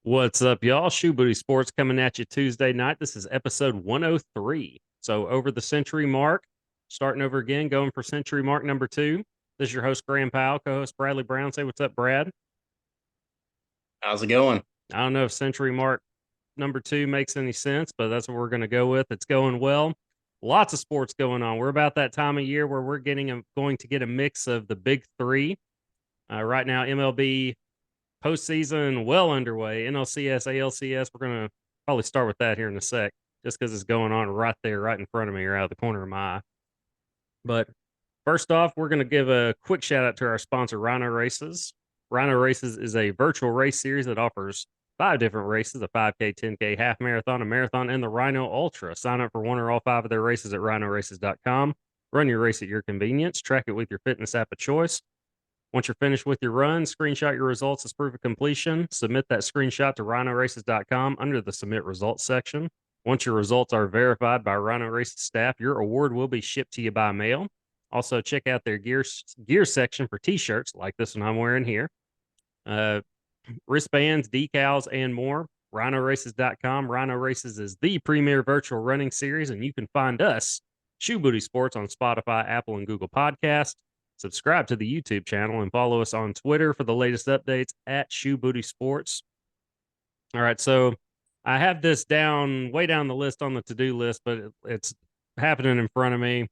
What's up, y'all? Shoe Booty Sports coming at you Tuesday night. This is episode 103. So, over the century mark, starting over again, going for century mark number two. This is your host, Graham Powell, co host Bradley Brown. Say what's up, Brad. How's it going? I don't know if century mark number two makes any sense, but that's what we're going to go with. It's going well. Lots of sports going on. We're about that time of year where we're going to get a mix of the big three. Right now, MLB postseason well underway. NLCS, ALCS. We're going to probably start with that here in a sec, just because it's going on right there, right in front of me, or out of the corner of my eye. But first off, we're going to give a quick shout out to our sponsor, Rhino Races. Rhino Races is a virtual race series that offers 5 different races: a 5K, 10K, half marathon, a marathon, and the Rhino Ultra. Sign up for one or all 5 of their races at rhinoraces.com. Run your race at your convenience. Track it with your fitness app of choice. Once you're finished with your run, screenshot your results as proof of completion. Submit that screenshot to rhinoraces.com under the submit results section. Once your results are verified by Rhino Races staff, your award will be shipped to you by mail. Also, check out their gear section for t-shirts like this one I'm wearing here, wristbands, decals, and more. rhinoraces.com. Rhino Races is the premier virtual running series, and you can find us, Shoe Booty Sports, on Spotify, Apple, and Google Podcasts. Subscribe to the YouTube channel and follow us on Twitter for the latest updates at Shoe Booty Sports. All right, so I have this down way down the list on the to-do list, but it's happening in front of me.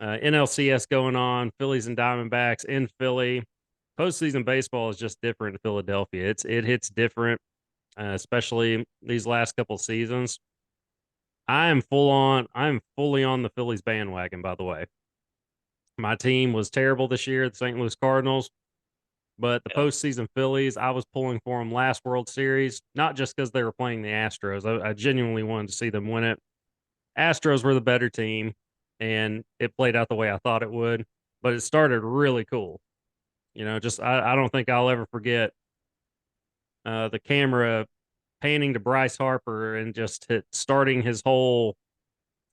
NLCS going on, Phillies and Diamondbacks in Philly. Postseason baseball is just different in Philadelphia. It hits different, especially these last couple seasons. I'm fully on the Phillies bandwagon, by the way. My team was terrible this year, the St. Louis Cardinals, but the Yeah. postseason Phillies, I was pulling for them last World Series, not just because they were playing the Astros. I genuinely wanted to see them win it. Astros were the better team, and it played out the way I thought it would, but it started really cool. I don't think I'll ever forget the camera panning to Bryce Harper and just starting his whole,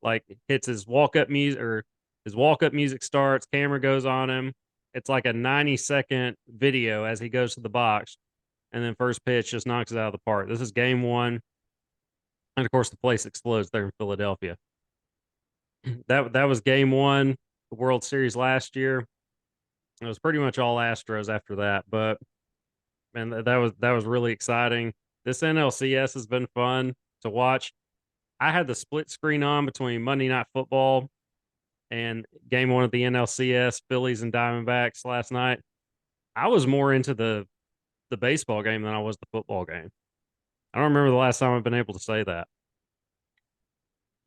like, hits his walk up music, or his walk up music starts, camera goes on him. It's like a 90-second video as he goes to the box, and then first pitch just knocks it out of the park. This is game one. And of course, the place explodes there in Philadelphia. That was game one, the World Series last year. It was pretty much all Astros after that, but man, that was really exciting. This NLCS has been fun to watch. I had the split screen on between Monday Night Football and game one of the NLCS, Phillies and Diamondbacks last night. I was more into the baseball game than I was the football game. I don't remember the last time I've been able to say that.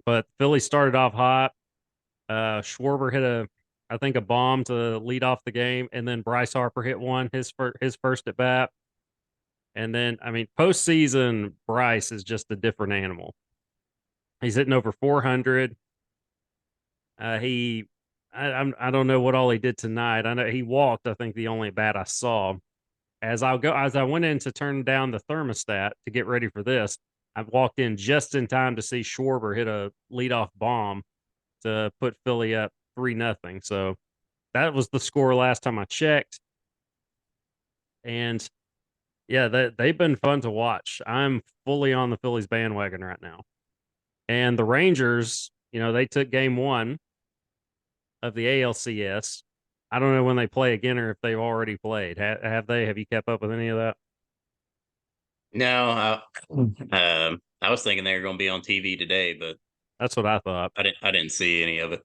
But Philly started off hot. Schwarber hit I think, a bomb to lead off the game, and then Bryce Harper hit one, his first at bat. And then, I mean, postseason Bryce is just a different animal. He's hitting over 400. I don't know what all he did tonight. I know he walked. I think the only bat I saw. As I went in to turn down the thermostat to get ready for this, I walked in just in time to see Schwarber hit a leadoff bomb to put Philly up 3-0. So that was the score last time I checked. And yeah, they've been fun to watch. I'm fully on the Phillies bandwagon right now. And the Rangers, they took game one of the ALCS. I don't know when they play again or if they've already played. Have they? Have you kept up with any of that? No, I was thinking they were going to be on TV today, but That's what I thought. I didn't see any of it.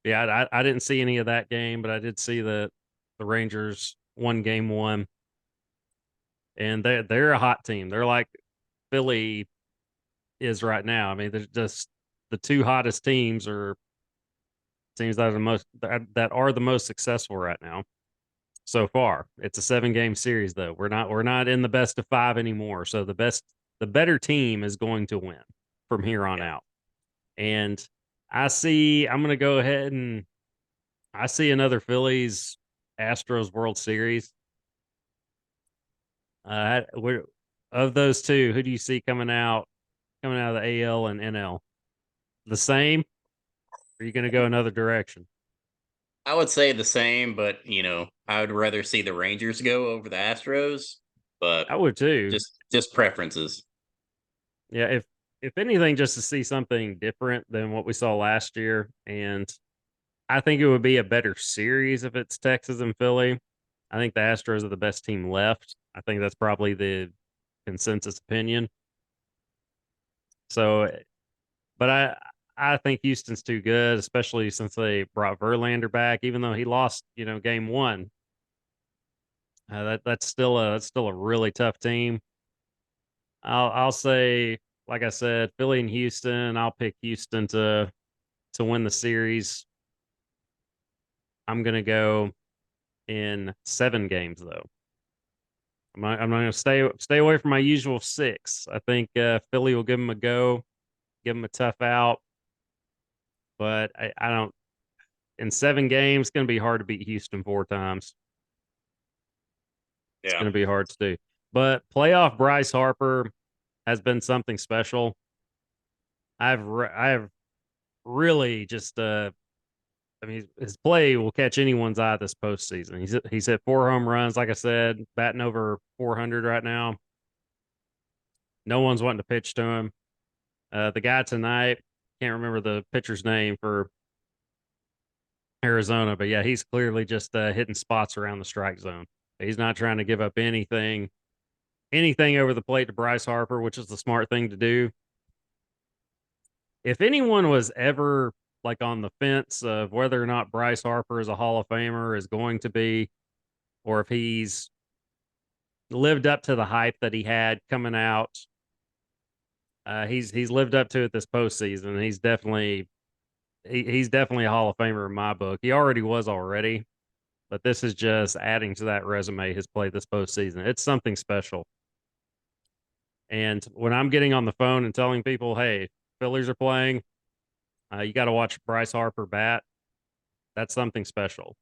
Yeah, I didn't see any of that game, but I did see the Rangers won game one, and they're a hot team. They're like Philly is right now. I mean, they're just the two hottest teams are teams that are the most successful right now so far. It's a 7-game series though. We're not in the best of 5 anymore. So the better team is going to win from here on Yeah. out. And I'm going to go ahead and I see another Phillies Astros World Series. Uh, of those two, who do you see coming out of the AL and NL? The same? Or are you going to go another direction? I would say the same, but I would rather see the Rangers go over the Astros. but I would too. just preferences. Yeah, if anything, just to see something different than what we saw last year, and I think it would be a better series if it's Texas and Philly. I think the Astros are the best team left. I think that's probably the consensus opinion. So, but I think Houston's too good, especially since they brought Verlander back, even though he lost, game one. That's still a really tough team. I'll say, like I said, Philly and Houston. I'll pick Houston to win the series. I'm gonna go in 7 games though. I'm going to stay away from my usual 6. I think Philly will give them a go, give them a tough out, but I don't. In 7 games, it's going to be hard to beat Houston 4 times. It's Yeah. going to be hard to do. But playoff Bryce Harper has been something special. I've really just I mean, his play will catch anyone's eye this postseason. He's hit 4 home runs, like I said, batting over 400 right now. No one's wanting to pitch to him. The guy tonight, can't remember the pitcher's name for Arizona, but yeah, he's clearly just hitting spots around the strike zone. He's not trying to give up anything over the plate to Bryce Harper, which is the smart thing to do. If anyone was ever like on the fence of whether or not Bryce Harper is a Hall of Famer, is going to be, or if he's lived up to the hype that he had coming out, he's lived up to it this postseason. He's definitely a Hall of Famer in my book. He already was already, but this is just adding to that resume. His play this postseason, it's something special. And when I'm getting on the phone and telling people, "Hey, Phillies are playing," you got to watch Bryce Harper bat. That's something special.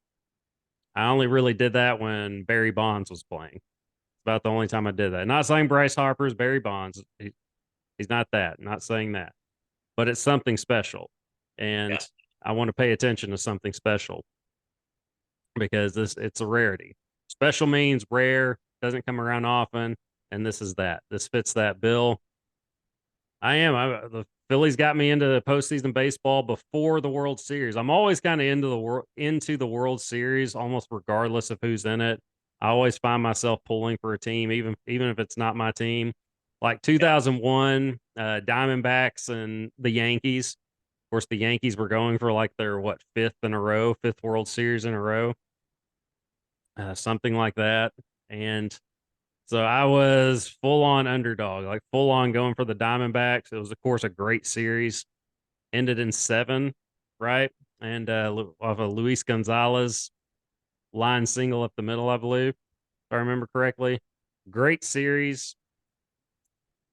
I only really did that when Barry Bonds was playing. It's about the only time I did that. Not saying Bryce Harper is Barry Bonds. He's not that. Not saying that. But it's something special. And Yeah. I want to pay attention to something special because it's a rarity. Special means rare, doesn't come around often, and this is that. This fits that bill. The Phillies got me into the postseason baseball before the World Series. I'm always kind of into the World Series, almost regardless of who's in it. I always find myself pulling for a team, even if it's not my team. Like 2001, Diamondbacks and the Yankees. Of course, the Yankees were going for like their fifth World Series in a row, something like that. And so I was full on underdog, like full on going for the Diamondbacks. It was, of course, a great series. Ended in 7, right? And off of Luis Gonzalez line single up the middle, I believe, if I remember correctly. Great series.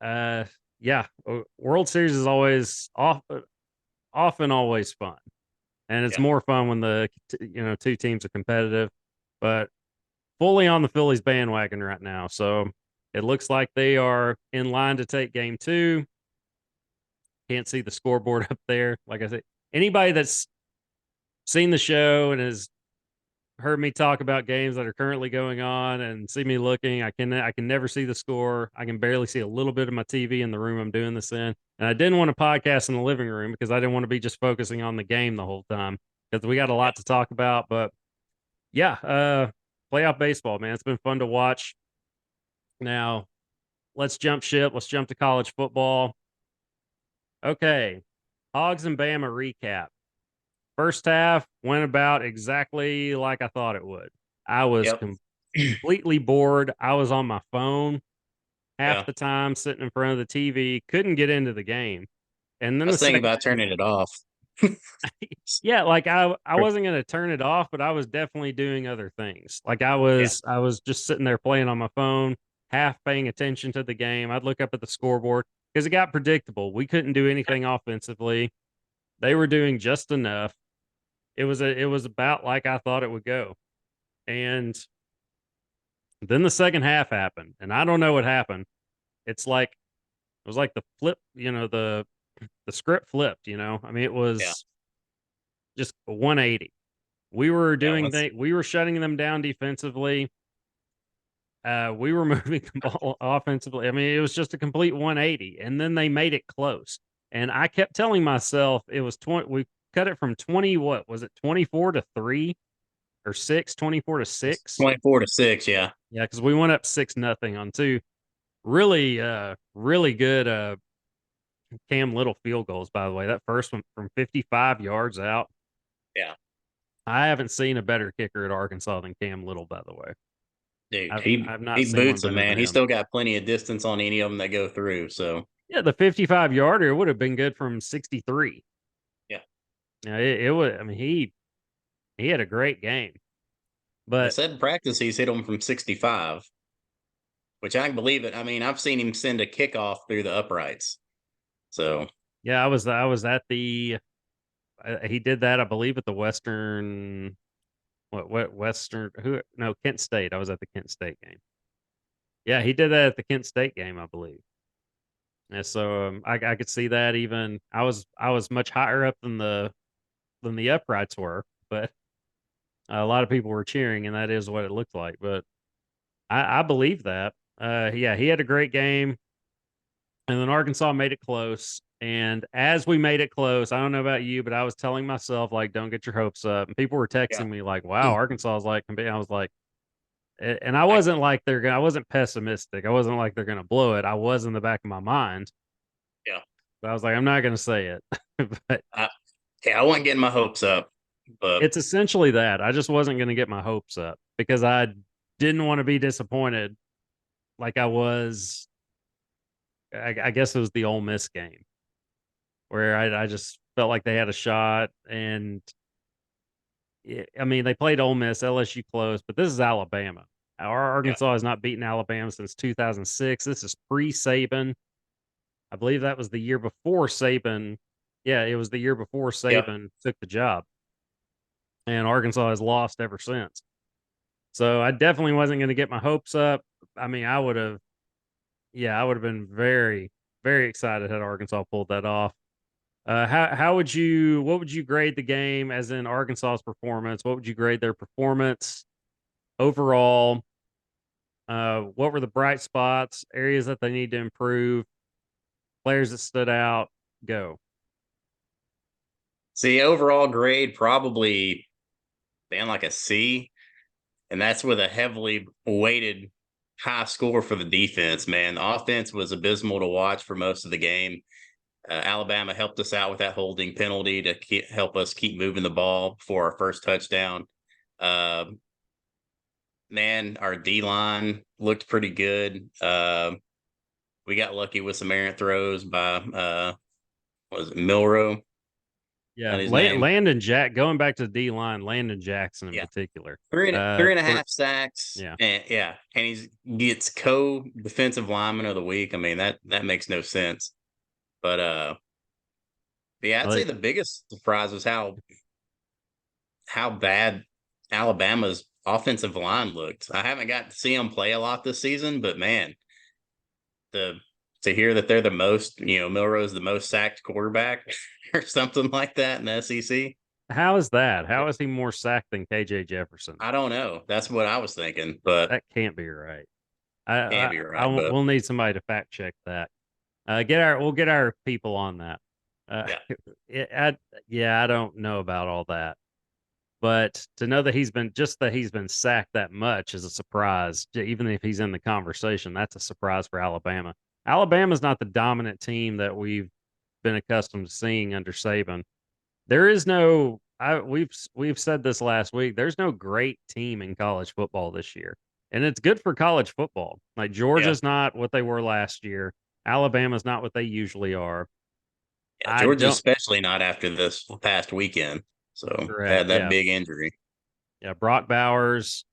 Yeah, World Series is often always fun, and it's Yeah. more fun when the 2 teams are competitive. But fully on the Phillies bandwagon right now. So it looks like they are in line to take game 2. Can't see the scoreboard up there. Like I said, anybody that's seen the show and has heard me talk about games that are currently going on and see me looking, I can never see the score. I can barely see a little bit of my TV in the room I'm doing this in. And I didn't want to podcast in the living room because I didn't want to be just focusing on the game the whole time because we got a lot to talk about. But yeah, playoff baseball, man. It's been fun to watch. Now, let's jump ship. Let's jump to college football. Okay. Hogs and Bama recap. First half went about exactly like I thought it would. I was Yep. completely bored. I was on my phone half Yeah. the time, sitting in front of the TV, couldn't get into the game. And I then the was thinking second, about turning it off. yeah, like I wasn't going to turn it off, but I was definitely doing other things. Like Yeah. I was just sitting there playing on my phone, half paying attention to the game. I'd look up at the scoreboard because it got predictable. We couldn't do anything offensively. They were doing just enough. It was about like I thought it would go. And then the second half happened, and I don't know what happened. It's like it was like the flip, the script flipped, I mean, it Yeah. was just a 180. We were Yeah. we were shutting them down defensively. We were moving the ball offensively. I mean, it was just a complete 180, and then they made it close. And I kept telling myself it was 20. We cut it from 20. What was it? 24-3 or 6? 24-6. 24-6, yeah. Yeah, because we went up 6-0 on two really, really good Cam Little field goals. By the way, that first one from 55 yards out. Yeah. I haven't seen a better kicker at Arkansas than Cam Little. By the way, Dude, I've not he seen one boots them, better man. than He's him. still got plenty of distance on any of them that go through. So Yeah, the 55 yarder would have been good from 63. yeah, Yeah, it would. I mean, he had a great game, they but said in practice he's hit them from 65, which I can believe it. I mean, I've seen him send a kickoff through the uprights. So yeah, I was at the. He did that, I believe, at the Western. What Western? Who? No, Kent State. I was at the Kent State game. Yeah, he did that at the Kent State game, I believe. And so I could see that. Even I was much higher up than the uprights were, but a lot of people were cheering, and that is what it looked like. But I believe that. Yeah, he had a great game, and then Arkansas made it close. And as we made it close, I don't know about you, but I was telling myself like, "Don't get your hopes up." And people were yeah, texting me like, "Wow, Arkansas is like," I was like, and I I, wasn't like I wasn't pessimistic. I wasn't like they're gonna blow it. I was in the back of my mind, yeah, but I was like, I'm not gonna say it. But I, yeah. I wasn't getting my hopes up, but it's essentially that. I just wasn't gonna get my hopes up because I didn't want to be disappointed like I was. I guess it was the Ole Miss game where I just felt like they had a shot, and I mean they played Ole Miss, LSU close, but this is Alabama. Our yeah, Arkansas has not beaten Alabama since 2006. This is pre-Saban. I believe that was the year before Saban. Yeah, it was the year before yeah. Saban took the job, and Arkansas has lost ever since. So I definitely wasn't going to get my hopes up. I mean, I would have been very, very excited had Arkansas pulled that off. What would you grade the game as in Arkansas's performance? What would you grade their performance overall? What were the bright spots, areas that they need to improve, players that stood out? Go. See, overall grade probably been like a C, and that's with a heavily weighted high score for the defense. Man, the offense was abysmal to watch for most of the game. Alabama helped us out with that holding penalty to help us keep moving the ball for our first touchdown. Uh, Man, our D line looked pretty good. We got lucky with some errant throws by was it Milrow? Yeah, That his name? Landon Jack. Going back to the D line, Landon Jackson in Yeah, particular. three and a half sacks, Yeah, and yeah, and he gets co defensive lineman of the week. I mean that makes no sense. But yeah, I'd say like the biggest surprise was how bad Alabama's offensive line looked. I haven't got to see them play a lot this season, but man, the to hear that they're the most, Milrow's the most sacked quarterback or something like that in the SEC. how is that? How is he more sacked than KJ Jefferson? I don't know. That's what I was thinking, but That can't be right. can't be right. But We'll need somebody to fact check that. We'll get our people on that. Uh, yeah, it, I, yeah, I don't know about all that, but to know that he's been sacked that much is a surprise. Even if he's in the conversation, that's a surprise for Alabama. Alabama's not the dominant team that we've been accustomed to seeing under Saban. There is no. We've said this last week. There's no great team in college football this year, and it's good for college football. Like yeah, Georgia's not what they were last year. Alabama's not what they usually are. yeah. I Georgia, don't. especially not after this past weekend. So they Correct. had that Yeah. big injury. Yeah. Brock Bowers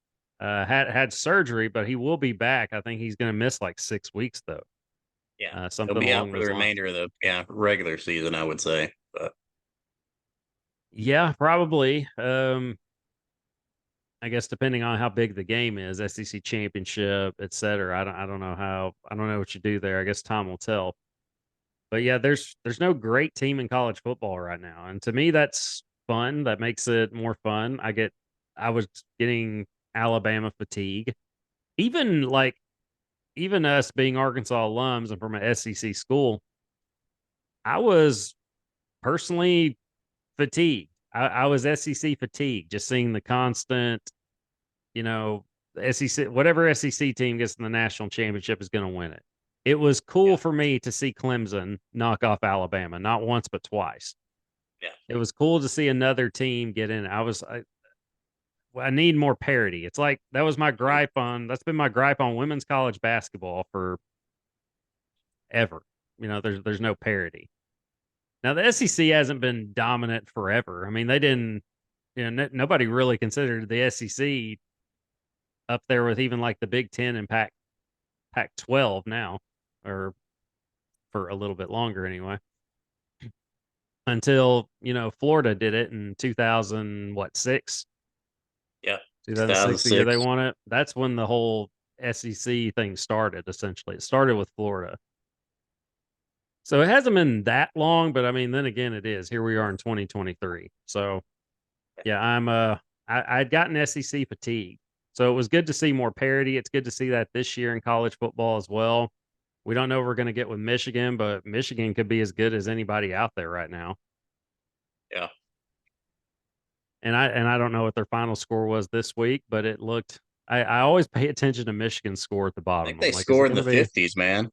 had surgery, but he will be back. I think he's going to miss like 6 weeks though. Yeah, he'll Something be out along for the those lines. remainder of the regular season, I would say. But Yeah, probably. I guess depending on how big the game is, SEC championship, et cetera. I don't know what you do there. I guess time will tell. But yeah, there's no great team in college football right now. And to me that's fun. That makes it more fun. I was getting Alabama fatigue. even like even us being Arkansas alums and from an SEC school, I was personally fatigued. I was SEC fatigued, just seeing the constant, you know, SEC, whatever SEC team gets in the national championship is going to win it. It was cool Yeah. for me to see Clemson knock off Alabama, not once but twice. Yeah. It was cool to see another team get in. I need more parity. It's like that's been my gripe on women's college basketball for ever. There's no parity. Now the SEC hasn't been dominant forever. I mean, they didn't. Nobody really considered the SEC up there with even like the Big Ten and Pac-12 now, or for a little bit longer anyway. Until Florida did it in 2006, Yeah. 2006, the year they 2006. won it. That's when the whole SEC thing started. Essentially, it started with Florida. So it hasn't been that long, but I mean, then again, it is. Here we are in 2023. So yeah, I'd gotten SEC fatigue. So it was good to see more parity. It's good to see that this year in college football as well. We don't know what we're going to get with Michigan, but Michigan could be as good as anybody out there right now. Yeah. And I don't know what their final score was this week, but it looked. I always pay attention to Michigan's score at the I think bottom. they I'm like, is it scored in going the to be? 50s, man. Oh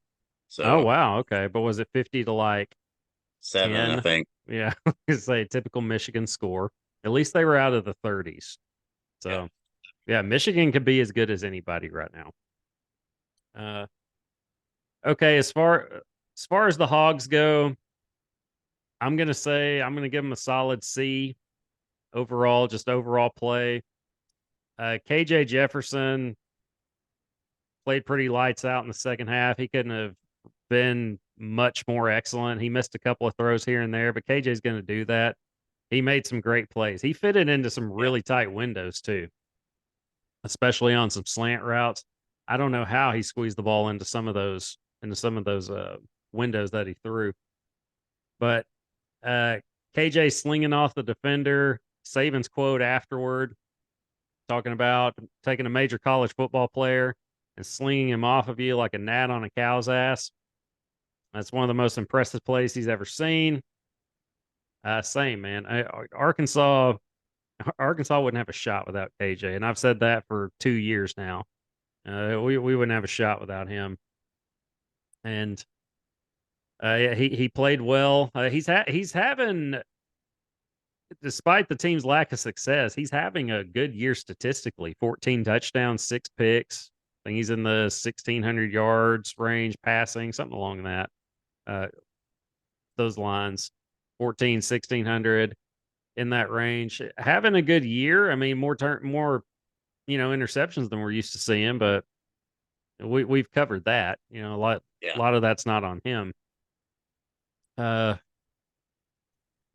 So wow, okay. But was it 50 to like 7, I 10? think. Yeah, it's a typical Michigan score. At least they were out of the 30s. Yeah. So yeah, Michigan could be as good as anybody right now. Uh, okay, as far as the Hogs go, I'm gonna give them a solid C overall, just overall play. KJ Jefferson played pretty lights out in the second half. He couldn't have been much more excellent. He missed a couple of throws here and there, but KJ's going to do that. He made some great plays. He fitted into some Yeah. really tight windows too, especially on some slant routes. I don't know how he squeezed the ball into some of those windows that he threw. But uh, KJ slinging off the defender. Saban's quote afterward, talking about taking a major college football player and slinging him off of you like a gnat on a cow's ass. That's one of the most impressive plays he's ever seen. Same man. Arkansas wouldn't have a shot without KJ, and I've said that for 2 years now. We wouldn't have a shot without him. And yeah, he played well. He's having, despite the team's lack of success, he's having a good year statistically. 14 touchdowns, 6 picks. I think he's in the 1,600 yards range passing, something along uh, those lines. 14, 1,600 in that range. Having a good year. I mean, more interceptions than we're used to seeing, but we've covered that. A Yeah. lot of that's not on him. Uh,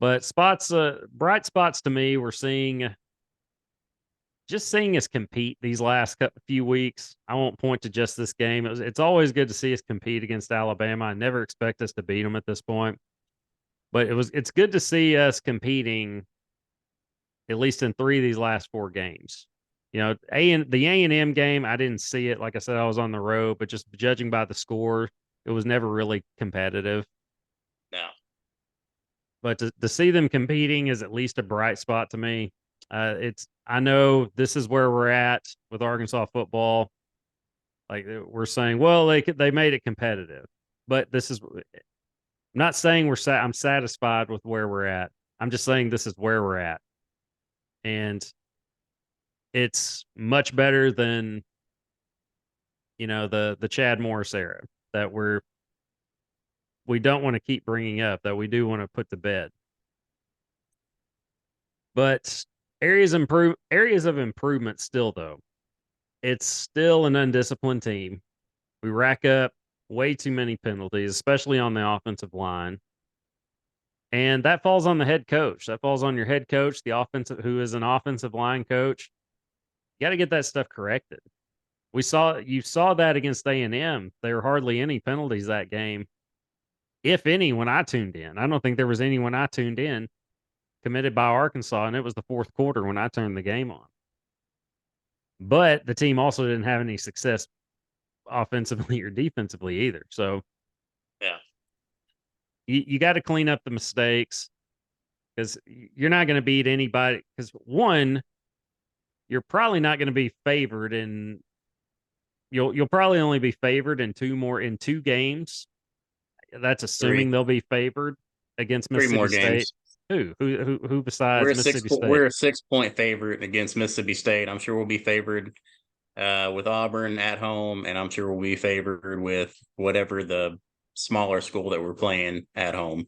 but bright spots to me, we're seeing us compete these last few weeks. I won't point to just this game. It's always good to see us compete against Alabama. I never expect us to beat them at this point, but it's good to see us competing at least in 3 of these last 4 games. The A&M game, I didn't see it. Like I said, I was on the road, but just judging by the score, it was never really competitive. No. But to see them competing is at least a bright spot to me. I know this is where we're at with Arkansas football. Like we're saying, well, they made it competitive, but I'm not saying I'm satisfied with where we're at. I'm just saying this is where we're at, and it's much better than the Chad Morris era that we don't want to keep bringing up, that we do want to put to bed. But areas of improvement still, though. It's still an undisciplined team. We rack up way too many penalties, especially on the offensive line. And that falls on the head coach. That falls on your head coach, who is an offensive line coach. You got to get that stuff corrected. You saw that against A&M. There were hardly any penalties that game, if any, when I tuned in. I don't think there was any when I tuned in committed by Arkansas, and it was the fourth quarter when I turned the game on. but the team also didn't have any success offensively or defensively either. So Yeah. You got to clean up the mistakes because you're not going to beat anybody. Because one, you're probably not going to be favored in. You'll probably only be favored in two games. That's assuming Three they'll be favored against three Mississippi more State. games. Who besides Mississippi State? We're a 6 point favorite against Mississippi State. I'm sure we'll be favored with Auburn at home, and I'm sure we'll be favored with whatever the smaller school that we're playing at home.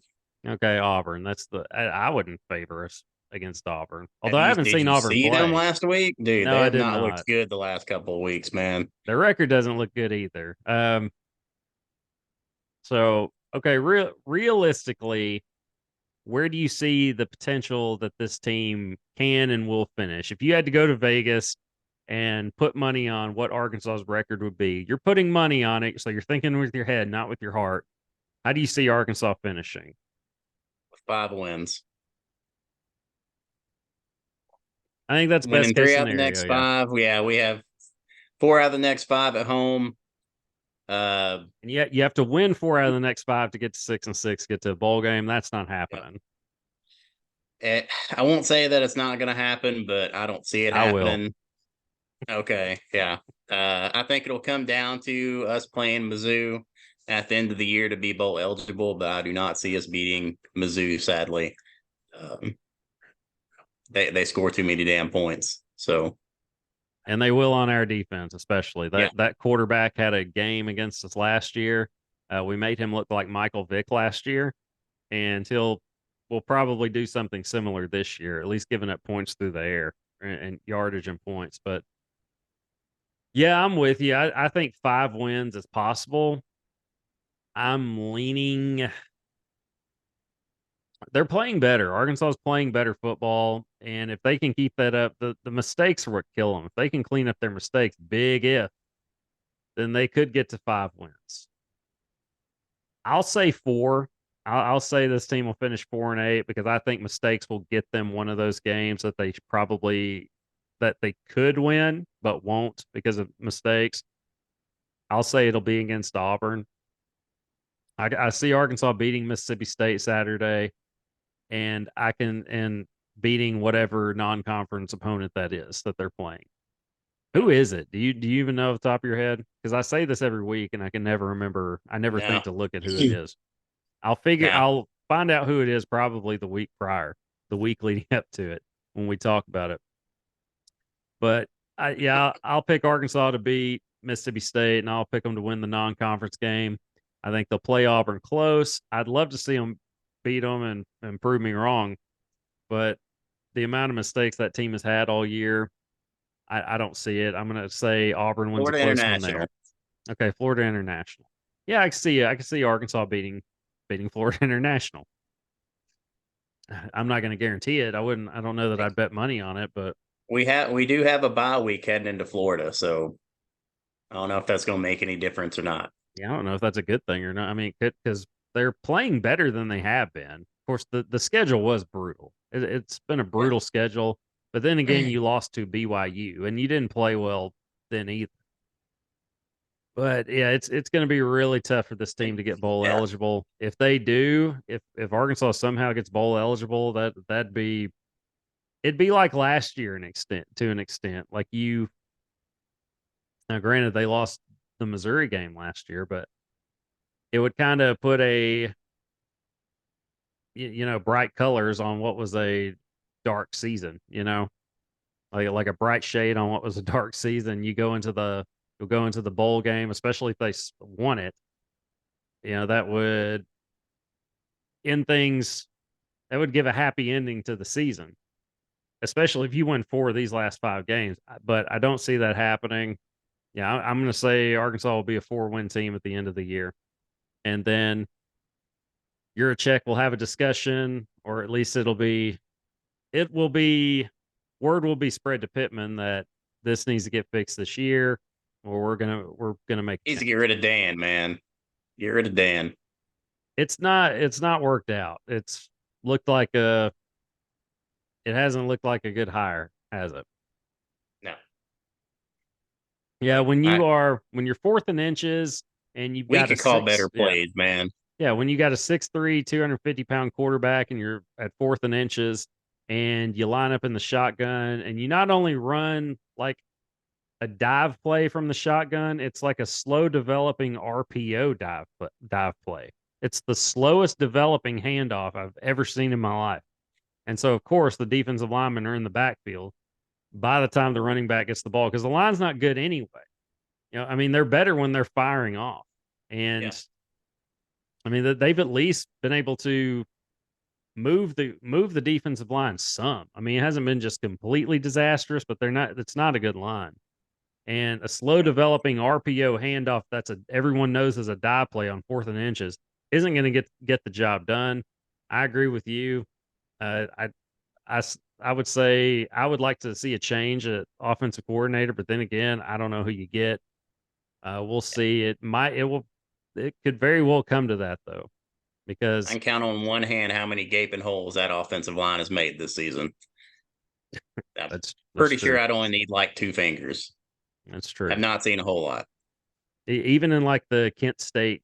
Okay, Auburn. I wouldn't favor us against Auburn. Although Have I you haven't did seen you Auburn see them play. last week? Dude, No, they I have did not not. looked good the last couple of weeks, man. Their record doesn't look good either. So okay, realistically, where do you see the potential that this team can and will finish? If you had to go to Vegas and put money on what Arkansas's record would be, you're putting money on it, so you're thinking with your head, not with your heart. How do you see Arkansas finishing? With 5 wins. I think that's Winning best case three out of the next scenario. Yeah. five. Yeah, we have 4 out of the next 5 at home. And yet you have to win 4 out of the next 5 to get to 6-6, get to a bowl game. That's not happening. I won't say that it's not going to happen, but I don't see it I will. happening. Okay, yeah. I think it'll come down to us playing Mizzou at the end of the year to be bowl eligible, but I do not see us beating Mizzou, sadly. They score too many damn points. So, And they will on our defense, especially. yeah. That quarterback had a game against us last year. We made him look like Michael Vick last year, and we'll probably do something similar this year, at least giving up points through the air and yardage and points. But yeah, I'm with you. I think 5 wins is possible. I'm leaning. They're playing better. Arkansas is playing better football, and if they can keep that up, the mistakes are what kill them. If they can clean up their mistakes, big if, then they could get to 5 wins. I'll say 4. I'll say this team will finish 4-8 because I think mistakes will get them one of those games that they could win but won't because of mistakes. I'll say it'll be against Auburn. I see Arkansas beating Mississippi State Saturday, and beating whatever non-conference opponent that is that they're playing. Who is it? Do you even know off the top of your head? Because I say this every week and I can never remember. I never No. think to look at who it is. No. I'll find out who it is probably the week prior, the week leading up to it when we talk about it. But I'll pick Arkansas to beat Mississippi State, and I'll pick them to win the non-conference game. I think they'll play Auburn close. I'd love to see them beat them and prove me wrong, but the amount of mistakes that team has had all year, I don't see it. I'm going to say Auburn wins Florida a close one International. there. Okay, Florida International. Yeah, I can see Arkansas beating Florida International. I'm not going to guarantee it. I don't know that I'd bet money on it, but We do have a bye week heading into Florida, so I don't know if that's going to make any difference or not. yeah, I don't know if that's a good thing or not. I mean, because they're playing better than they have been. Of course, the schedule was brutal. It's been a Yeah. brutal schedule, but then again, you lost to BYU, and you didn't play well then either. But yeah, it's going to be really tough for this team to get bowl Yeah. eligible. If they do, if Arkansas somehow gets bowl eligible, it'd be like last year to an extent. Like now granted they lost the Missouri game last year, but it would kind of put bright colors on what was a dark season, like a bright shade on what was a dark season. You'll go into the bowl game, especially if they won it. That would end things. That would give a happy ending to the season, especially if you win 4 of these last 5 games. But I don't see that happening. Yeah, I'm going to say Arkansas will be a 4-win team at the end of the year, and then Yurachek will have a discussion, or at least it will be word will be spread to Pittman that this needs to get fixed this year, or we're gonna make. Needs to get rid of Dan, man. Get rid of Dan. It's not worked out. It hasn't looked like a good hire, has it? No. Yeah, I when you're fourth and inches and you've we got a could call better yeah, plays, man. yeah, when you got a 6'3", 250-pound quarterback and you're at fourth and inches and you line up in the shotgun and you not only run like a dive play from the shotgun, it's like a slow developing RPO dive play. It's the slowest developing handoff I've ever seen in my life. And so, of course, the defensive linemen are in the backfield by the time the running back gets the ball because the line's not good anyway. I mean, they're better when they're firing off. Yeah. And I mean, they've at least been able to move the defensive line some. I mean, it hasn't been just completely disastrous, but they're not. It's not a good line. And a slow developing RPO handoff everyone knows is a die play on fourth and inches isn't going to get the job done. I agree with you. Uh, I I would say I would like to see a change at offensive coordinator, but then again, I don't know who you get. We'll see. It could very well come to that though, I because can count on one hand how many gaping holes that offensive line has made this season. I'm that's pretty sure true. I'd only need like two fingers. That's I've true. not seen a whole lot. Even in like the Kent State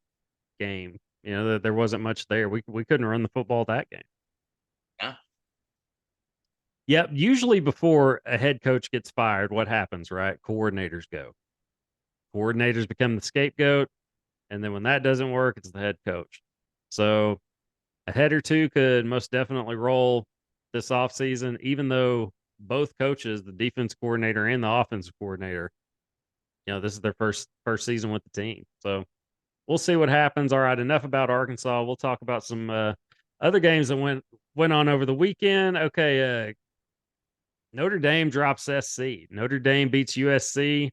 game, there wasn't much there. We couldn't run the football that game. Yeah. Yep. Usually before a head coach gets fired, what happens, right? Coordinators go. Coordinators become the scapegoat. And then when that doesn't work, it's the head coach. So a head or two could most definitely roll this offseason, even though both coaches, the defense coordinator and the offensive coordinator, this is their first season with the team. So we'll see what happens. All right, enough about Arkansas. We'll talk about some other games that went on over the weekend. Okay, Notre Dame drops SC. Notre Dame beats USC.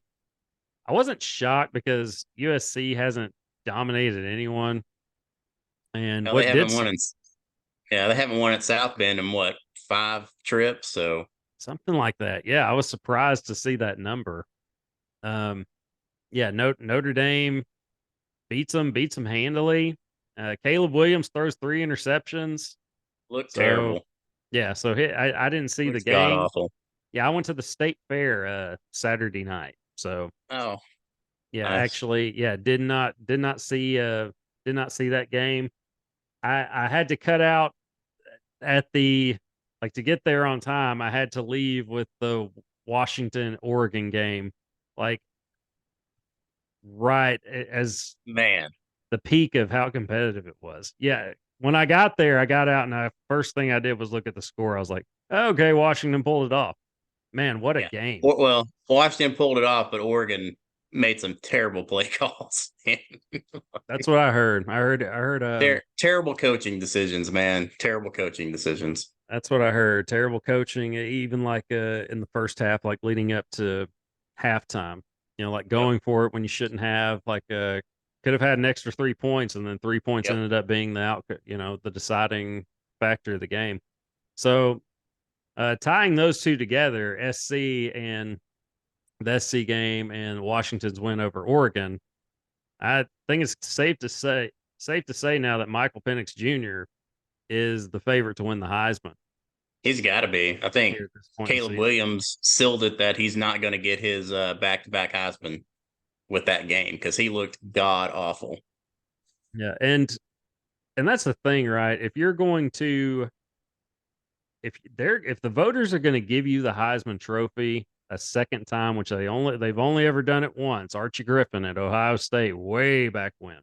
I wasn't shocked because USC hasn't dominated anyone. And No, they what did haven't won in they haven't won at South Bend in what, 5 trips? So something like that? Yeah, I was surprised to see that number. Um, yeah, Notre Dame beats them handily. Caleb Williams throws 3 interceptions. look So terrible. yeah, so I didn't see the Looks god game. awful. Yeah, I went to the state fair Saturday night. So Oh, yeah, nice. actually, yeah, did not see that game. I had to cut out at the like to get there on time. I had to leave with the Washington Oregon game, like right as Man. the peak of how competitive it was. Yeah, when I got there, I got out and I first thing I did was look at the score. I was like, okay, Washington pulled it off. Man, what a Yeah. game! Well, Washington pulled it off, but Oregon made some terrible play calls. That's what I heard. I heard. Terrible coaching decisions, man. Terrible coaching decisions. That's what I heard. Terrible coaching, even like in the first half, like leading up to halftime. Like Yep. going for it when you shouldn't have. Like could have had an extra 3 points, and then 3 points Yep. ended up being the deciding factor of the game. So tying those two together, SC and the SC game and Washington's win over Oregon, I think it's safe to say now that Michael Penix Jr. is the favorite to win the Heisman He's got to be. I think here at this point in the Caleb season. Williams sealed it that he's not going to get his back-to-back Heisman with that game because he looked god awful. Yeah, and that's the thing, right? If the voters are going to give you the Heisman Trophy a second time, which they've only ever done it once, Archie Griffin at Ohio State way back when,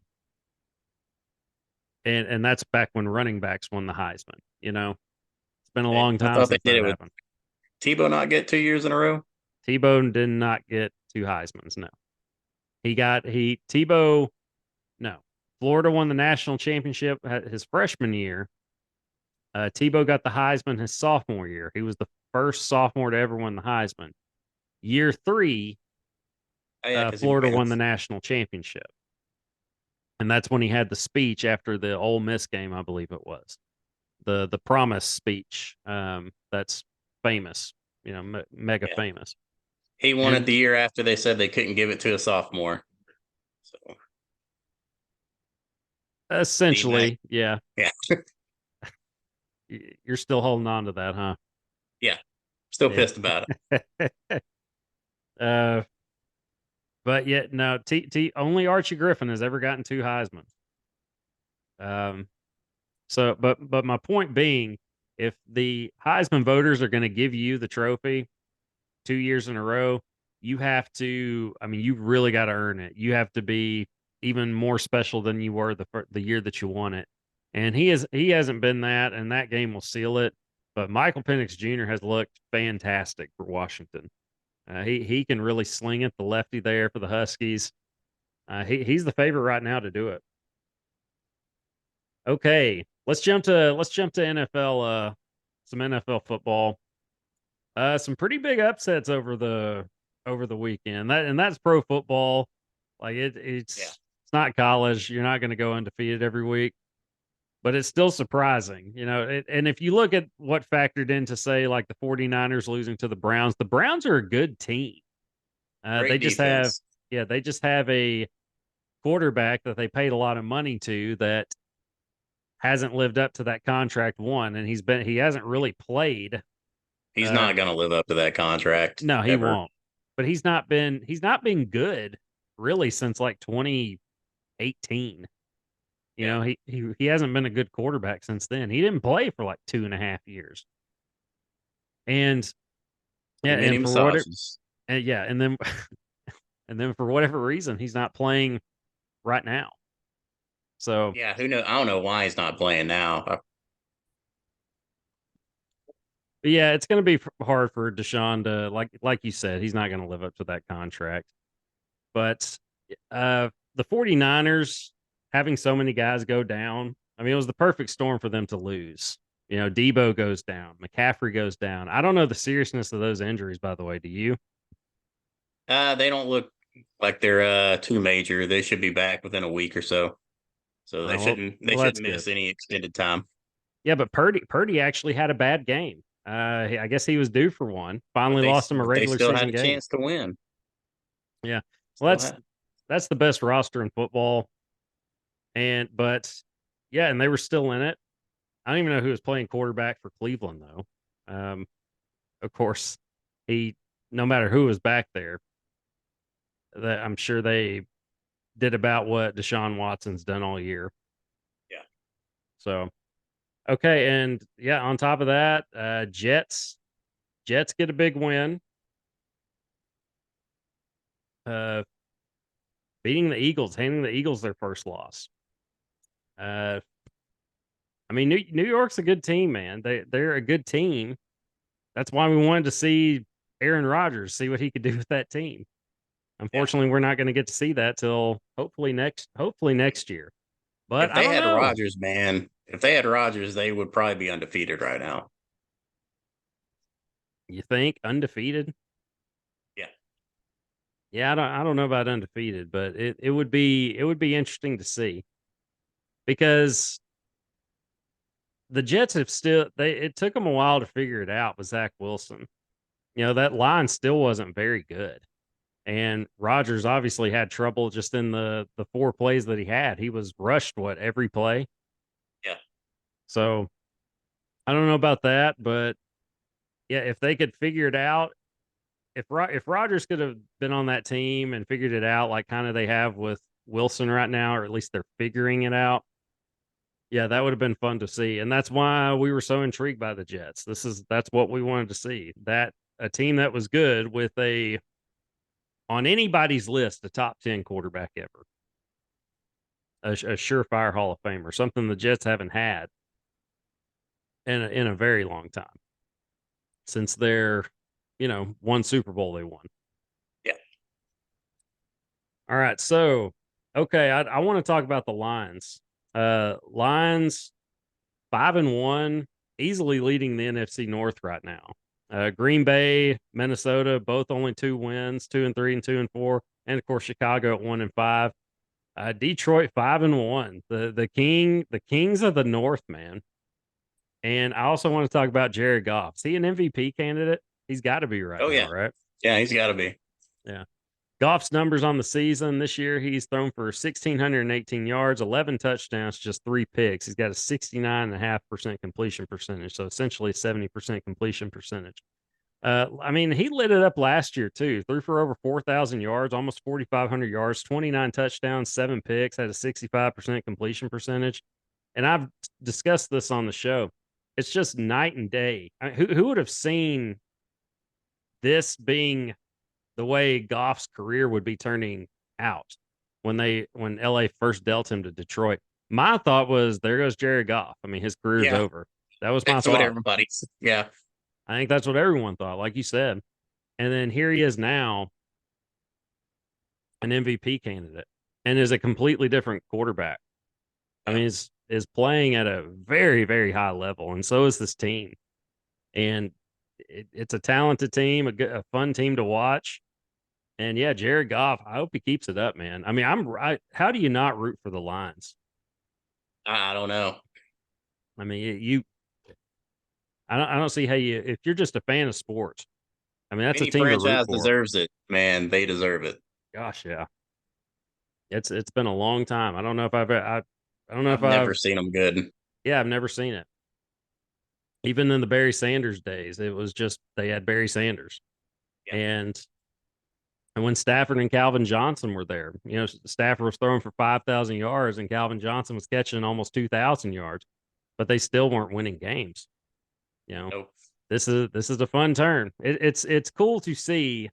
and that's back when running backs won the Heisman. It's been a long I time thought they since did that it with happened. Tebow not get 2 years in a row. Tebow did not get 2 Heisman's. No, Tebow. No, Florida won the national championship his freshman year. Tebow got the Heisman his sophomore year. He was the first sophomore to ever win the Heisman. Year 3, Oh, yeah, because he Florida went. won the national championship, and that's when he had the speech after the Ole Miss game, I believe it was the promise speech. That's famous, mega Yeah, famous, he won it and the year after they said they couldn't give it to a sophomore. So Steve Mac, essentially, yeah, yeah, you're still holding on to that, huh? yeah, still Yeah. pissed about it. uh, But yet, no, only Archie Griffin has ever gotten 2 Heisman. But my point being, if the Heisman voters are going to give you the trophy 2 years in a row, you have to. I mean, you really got to earn it. You have to be even more special than you were the year that you won it. And he hasn't been that, and that game will seal it. But Michael Penix Jr. has looked fantastic for Washington. He can really sling it, the lefty there for the Huskies. He's the favorite right now to do it. Okay, let's jump to NFL. Some NFL football. Some pretty big upsets over the weekend. That's pro football. Like it's not college. You're not going to go undefeated every week, but it's still surprising, and if you look at what factored into, say, like the 49ers losing to the Browns are a good team. They Great just have, defense. they just have a quarterback that they paid a lot of money to that hasn't lived up to that contract one, and he hasn't really played. He's Uh, not going to live up to that contract no, he ever. won't. But he's not been good really since like 2018. Yeah. He hasn't been a good quarterback since then. He didn't play for like 2.5 years. And yeah, Too many and for what it massages. and yeah, and then and then for whatever reason, he's not playing right now. So Yeah, who knows? I don't know why he's not playing now. but yeah, it's going to be hard for Deshaun to, like you said, he's not going to live up to that contract. But the 49ers having so many guys go down, I mean, it was the perfect storm for them to lose. Debo goes down, McCaffrey goes down. I don't know the seriousness of those injuries, by the way. Do you? They don't look like they're too major. They should be back within a week or so. So they Well, shouldn't they well, that's shouldn't good. miss any extended time. Yeah, but Purdy actually had a bad game. I guess he was due for one. But Finally lost him a they regular still had season a game. chance to win. Yeah. Well, Still that's had. that's the best roster in football. But yeah, and they were still in it. I don't even know who was playing quarterback for Cleveland though. Of course, he no matter who was back there, that I'm sure they did about what Deshaun Watson's done all year. Yeah. So okay, and yeah, on top of that, Jets get a big win, uh, beating the Eagles, handing the Eagles their first loss. Uh, I mean, New York's a good team, man. They're a good team. That's why we wanted to see Aaron Rodgers, see what he could do with that team. Yeah. Unfortunately, we're not going to get to see that till hopefully next year. But If I they don't had know. Rodgers, man, if they had Rodgers, they would probably be undefeated right now. You think undefeated? Yeah. Yeah, I don't know about undefeated, but it would be interesting to see because the Jets have still it took them a while to figure it out with Zach Wilson. That line still wasn't very good. And Rodgers obviously had trouble just in the 4 plays that he had. He was rushed every play. Yeah. So I don't know about that, but yeah, if they could figure it out, if Rodgers could have been on that team and figured it out like kind of they have with Wilson right now, or at least they're figuring it out. Yeah, that would have been fun to see. And that's why we were so intrigued by the Jets. That's what we wanted to see. That a team that was good with on anybody's list, a top 10 quarterback ever. A surefire Hall of Famer, something the Jets haven't had in a very long time since their, one Super Bowl they won. Yeah. All right, so okay, I want to talk about the Lions. Lions 5-1, easily leading the NFC North right now. Green Bay, Minnesota, both only 2 wins, 2-3 and 2-4, and of course Chicago at 1-5. Detroit 5-1, the Kings of the North, man. And I also want to talk about Jared Goff. Is he an MVP candidate? He's got to be right Oh now, yeah. right? Yeah, he's got to be. Yeah. Goff's numbers on the season this year, he's thrown for 1,618 yards, 11 touchdowns, just 3 picks. He's got a 69.5% completion percentage, so essentially 70% completion percentage. I mean, he lit it up last year too. Threw for over 4,000 yards, almost 4,500 yards, 29 touchdowns, 7 picks, had a 65% completion percentage. And I've discussed this on the show. It's just night and day. Who would have seen this being the way Goff's career would be turning out when LA first dealt him to Detroit? My thought was, there goes Jared Goff. I mean, his career's Yeah, over. That was my that's what thought. everybody's. Yeah, I think that's what everyone thought, like you said. And then here he is now, an MVP candidate, and is a completely different quarterback. I mean, is playing at a very, very high level, and so is this team. And it's a talented team, a fun team to watch. And yeah, Jared Goff, I hope he keeps it up, man. I mean, how do you not root for the Lions? I don't know. I mean, I don't see how you, if you're just a fan of sports. I mean, that's a Any team to root franchise for. deserves it, man. They deserve it. Gosh, yeah. It's been a long time. I don't know if I don't know if I've never I've seen them good. yeah, I've never seen it. Even in the Barry Sanders days, it was just they had Barry Sanders. Yeah. And when Stafford and Calvin Johnson were there, you know, Stafford was throwing for 5,000 yards and Calvin Johnson was catching almost 2,000 yards, but they still weren't winning games. You know, Nope. this is a fun turn. It's cool to see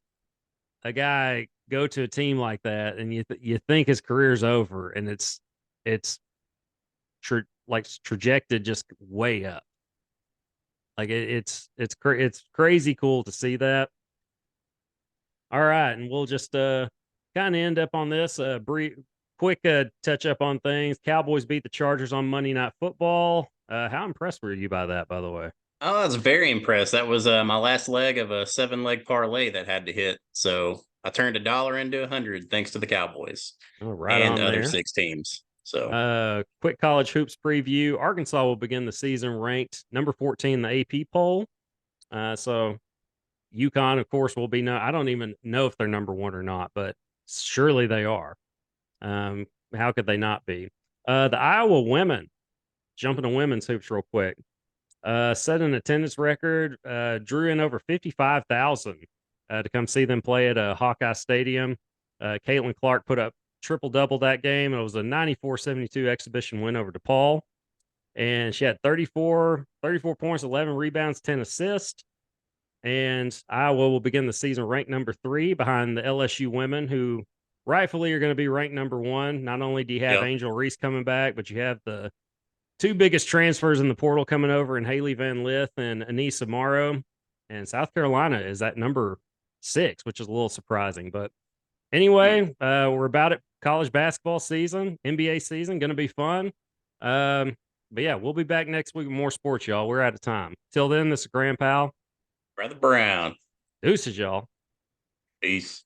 a guy go to a team like that, and you think his career's over, and it's like trajected just way up. Like it's crazy cool to see that. All right, and we'll just kind of end up on this brief, quick touch up on things. Cowboys beat the Chargers on Monday Night Football. How impressed were you by that, by the way? Oh, I was very impressed. That was my last leg of a 7-leg parlay that had to hit. So I turned $1 into 100 thanks to the Cowboys Oh, right and on the other there. 6 teams. So Quick college hoops preview. Arkansas will begin the season ranked number 14 in the AP poll. So UConn, of course, will be no. I don't even know if they're number one or not, but surely they are. How could they not be? The Iowa women, jumping to women's hoops real quick, set an attendance record, drew in over 55,000 to come see them play at a Hawkeye Stadium. Caitlin Clark put up triple-double that game. It was a 94-72 exhibition win over DePaul. And she had 34 points, 11 rebounds, 10 assists. And Iowa will begin the season ranked number 3 behind the LSU women, who rightfully are going to be ranked number 1. Not only do you have yeah, Angel Reese coming back, but you have the two biggest transfers in the portal coming over in Haley Van Lith and Anissa Morrow. And South Carolina is at number 6, which is a little surprising. But anyway, we're about at college basketball season, NBA season, going to be fun. But yeah, we'll be back next week with more sports, y'all. We're out of time. Till then, this is Grandpal. Brother Brown. Deuces, y'all. Peace.